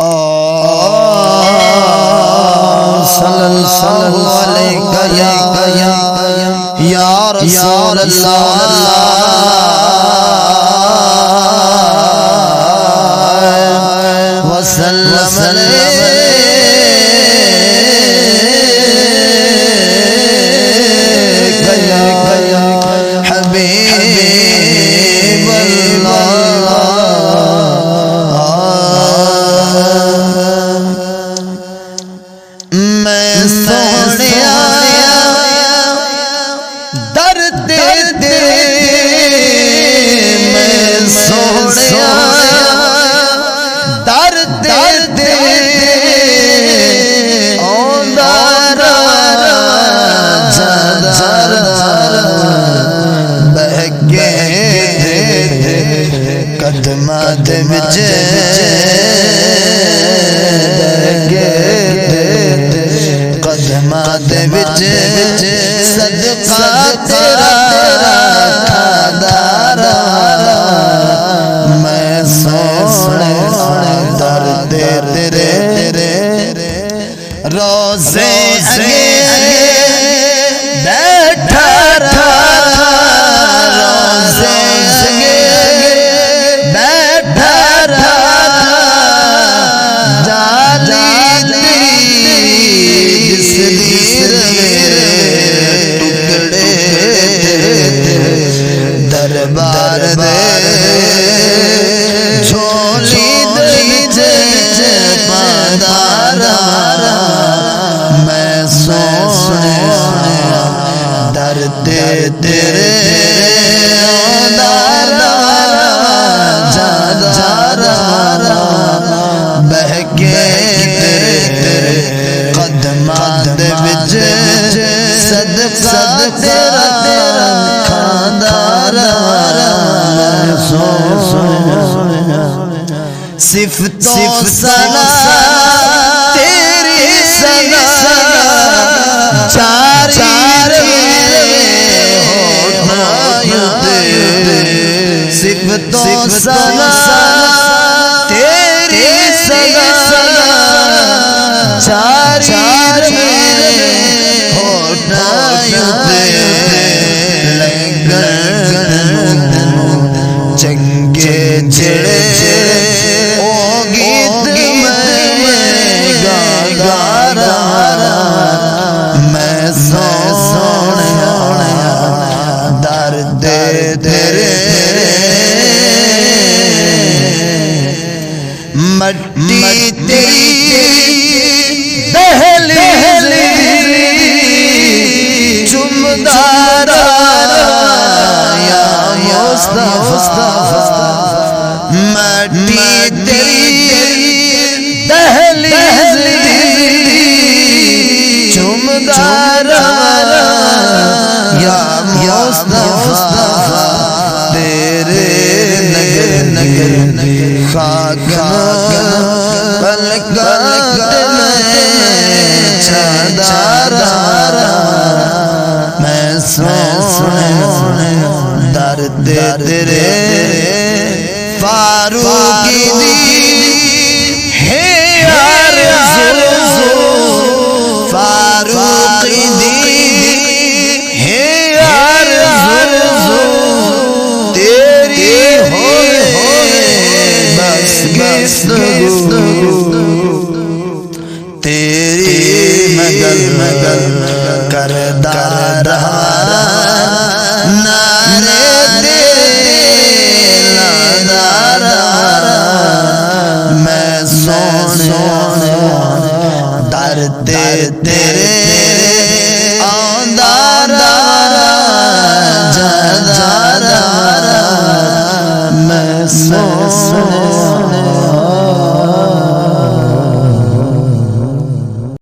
صلی اللہ علیہ یا رسول اللہ وسلم حبیب اللہ میں سونیا درد میں سونیا درد قدماں دے وچ قدماں دے وچ صدقہ تیرا کھادا میں سونے درد تیرے روزے اگے بیٹھا رہا روزے دربار دے جھولی دے پادارا میں سونے درد تیرے دارا جارا بہکے تیرے قدماں دے وچ صدقہ تیرا صفت و ثنا تیری ثنا جاری صفت و ثنا تیری ثنا جاری ہونا چنگے جڑے او گیت میں گارا میں سونے درد تیرے مٹی تیری دہلیز چمدارا یا مصطفیٰ مٹی تیری دہلیز چمدارا یا مصطفیٰ تیرے نگر خاک پلکات میں چھادارا میں سونے درد تیرے فاروقی دی ہے آرزو فاروقی دی ہے آرزو تیری ہوئے بس تیری مگل کردار رہا نعرے میں سونے درد تیرے